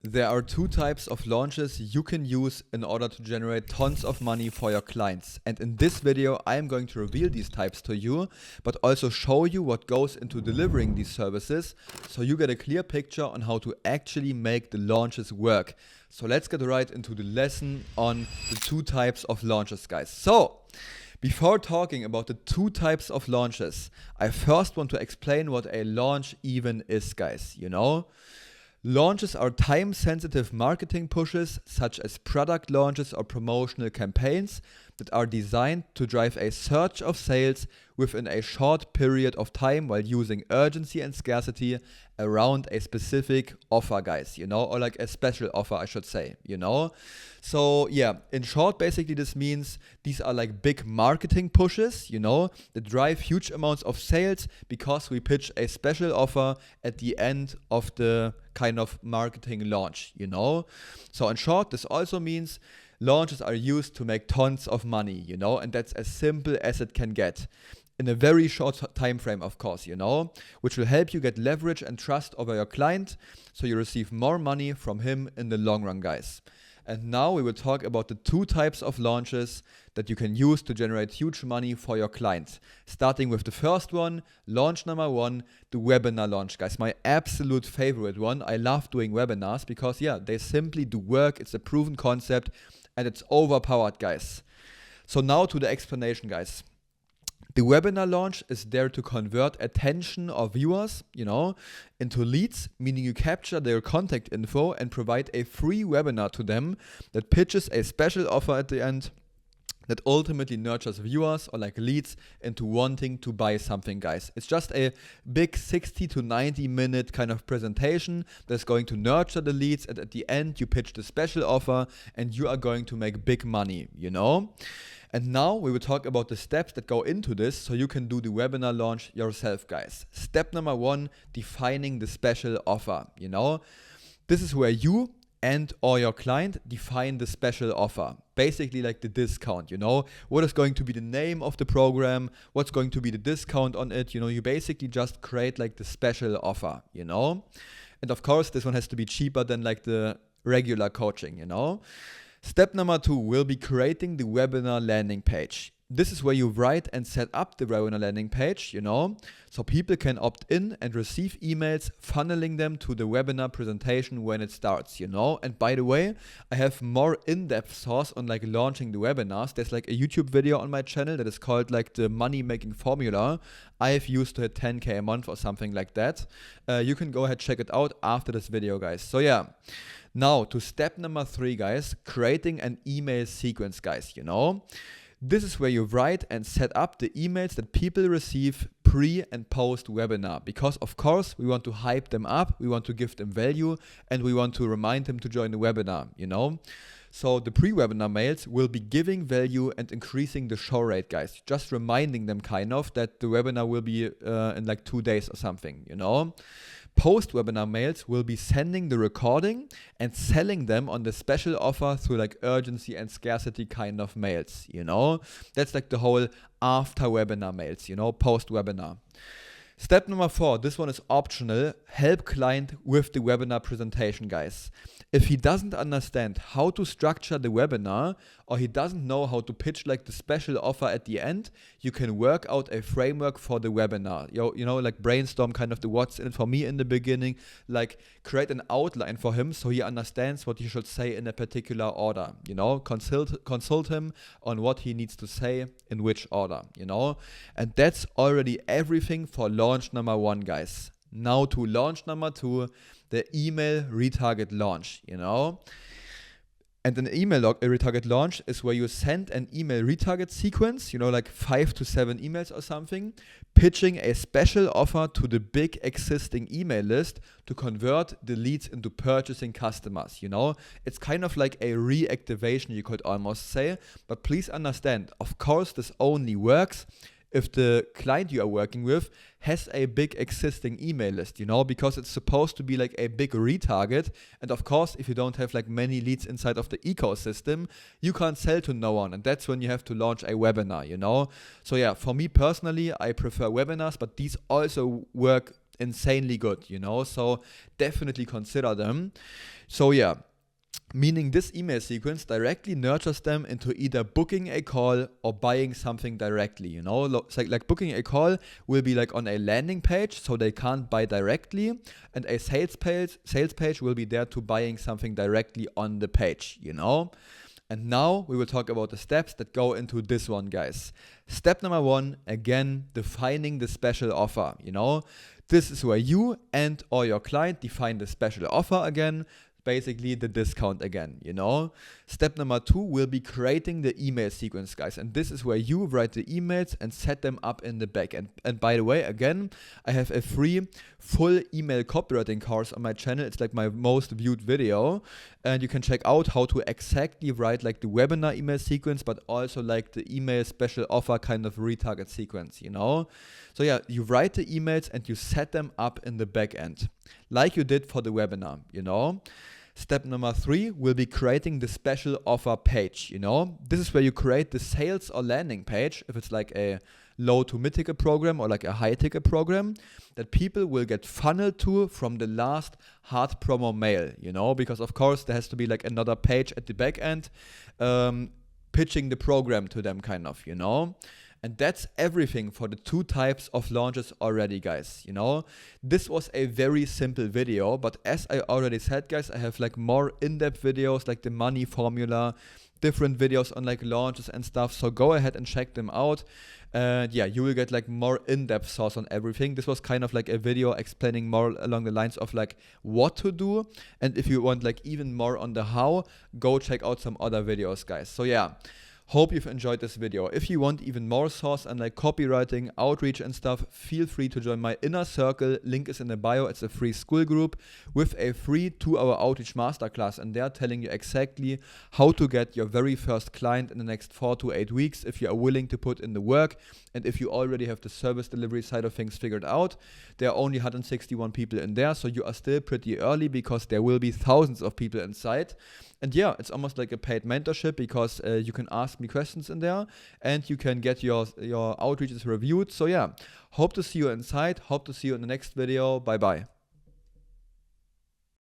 There are two types of launches you can use in order to generate tons of money for your clients. And in this video, I am going to reveal these types to you, but also show you what goes into delivering these services so you get a clear picture on how to actually make the launches work. So let's get right into the lesson on the two types of launches, guys. So, before talking about the two types of launches, I first want to explain what a launch even is, guys, Launches are time-sensitive marketing pushes, such as product launches or promotional campaigns, that are designed to drive a surge of sales within a short period of time while using urgency and scarcity around a specific offer, guys, or like a special offer, I should say, So yeah, in short, basically this means these are like big marketing pushes, that drive huge amounts of sales because we pitch a special offer at the end of the kind of marketing launch, So in short, this also means launches are used to make tons of money, and that's as simple as it can get. In a very short time frame, of course, which will help you get leverage and trust over your client so you receive more money from him in the long run, guys. And now we will talk about the two types of launches that you can use to generate huge money for your clients. Starting with the first one, launch number one, the webinar launch, guys. My absolute favorite one. I love doing webinars because, they simply do work. It's a proven concept and it's overpowered, guys. So now to the explanation, guys. The webinar launch is there to convert attention of viewers, into leads, meaning you capture their contact info and provide a free webinar to them that pitches a special offer at the end that ultimately nurtures viewers or like leads into wanting to buy something, guys. It's just a big 60 to 90 minute kind of presentation that's going to nurture the leads, and at the end you pitch the special offer and you are going to make big money, And now we will talk about the steps that go into this so you can do the webinar launch yourself, guys. Step number one, defining the special offer, This is where you and or your client define the special offer. Basically like the discount, What is going to be the name of the program? What's going to be the discount on it? You basically just create like the special offer, And of course, this one has to be cheaper than like the regular coaching, Step number two will be creating the webinar landing page. This is where you write and set up the webinar landing page, so people can opt in and receive emails, funneling them to the webinar presentation when it starts, And by the way, I have more in-depth source on like launching the webinars. There's like a YouTube video on my channel that is called like the money making formula. I've used to hit 10K a month or something like that. You can go ahead, check it out after this video, guys. So yeah. Now to step number three, guys, creating an email sequence, guys, This is where you write and set up the emails that people receive pre and post webinar, because of course we want to hype them up, we want to give them value, and we want to remind them to join the webinar, So the pre-webinar mails will be giving value and increasing the show rate, guys, just reminding them kind of that the webinar will be in like 2 days or something, Post-webinar mails will be sending the recording and selling them on the special offer through like urgency and scarcity kind of mails, That's like the whole after webinar mails, post-webinar. Step number four, this one is optional. Help client with the webinar presentation, guys. If he doesn't understand how to structure the webinar, or he doesn't know how to pitch like the special offer at the end, you can work out a framework for the webinar. Like brainstorm kind of the what's in it for me in the beginning, like create an outline for him so he understands what he should say in a particular order, consult him on what he needs to say in which order, And that's already everything for launch number one, guys. Now to launch number two, the email retarget launch, And an email retarget launch is where you send an email retarget sequence, like 5 to 7 emails or something, pitching a special offer to the big existing email list to convert the leads into purchasing customers, It's kind of like a reactivation, you could almost say, but please understand, of course, this only works if the client you are working with has a big existing email list, because it's supposed to be like a big retarget. And of course, if you don't have like many leads inside of the ecosystem, you can't sell to no one. And that's when you have to launch a webinar, So yeah, for me personally, I prefer webinars, but these also work insanely good, so definitely consider them. So yeah, meaning this email sequence directly nurtures them into either booking a call or buying something directly, It's like booking a call will be like on a landing page, so they can't buy directly, and a sales page will be there to buying something directly on the page, And now we will talk about the steps that go into this one, guys. Step number 1, again, defining the special offer, This is where you and or your client define the special offer again, basically the discount again, Step number 2 will be creating the email sequence, guys. And this is where you write the emails and set them up in the back. And by the way, again, I have a free full email copywriting course on my channel. It's like my most viewed video. And you can check out how to exactly write like the webinar email sequence, but also like the email special offer kind of retarget sequence, So yeah, you write the emails and you set them up in the back end, like you did for the webinar, Step number 3 will be creating the special offer page, This is where you create the sales or landing page, if it's like a low to mid ticket program or like a high ticket program, that people will get funneled to from the last hard promo mail, because of course there has to be like another page at the back end, pitching the program to them kind of, And that's everything for the 2 types of launches already, guys, This was a very simple video, but as I already said, guys, I have like more in-depth videos, like the money formula, different videos on like launches and stuff, so go ahead and check them out. And yeah, you will get like more in-depth source on everything. This was kind of like a video explaining more along the lines of like what to do. And if you want like even more on the how, go check out some other videos, guys. So yeah. Hope you've enjoyed this video. If you want even more source on like copywriting, outreach and stuff, feel free to join my inner circle. Link is in the bio. It's a free school group with a free 2-hour outreach masterclass, and they're telling you exactly how to get your very first client in the next 4 to 8 weeks if you are willing to put in the work, and if you already have the service delivery side of things figured out. There are only 161 people in there, so you are still pretty early because there will be thousands of people inside. And yeah, it's almost like a paid mentorship because you can ask me questions in there and you can get your outreaches reviewed. So yeah, hope to see you inside. Hope to see you in the next video. Bye bye.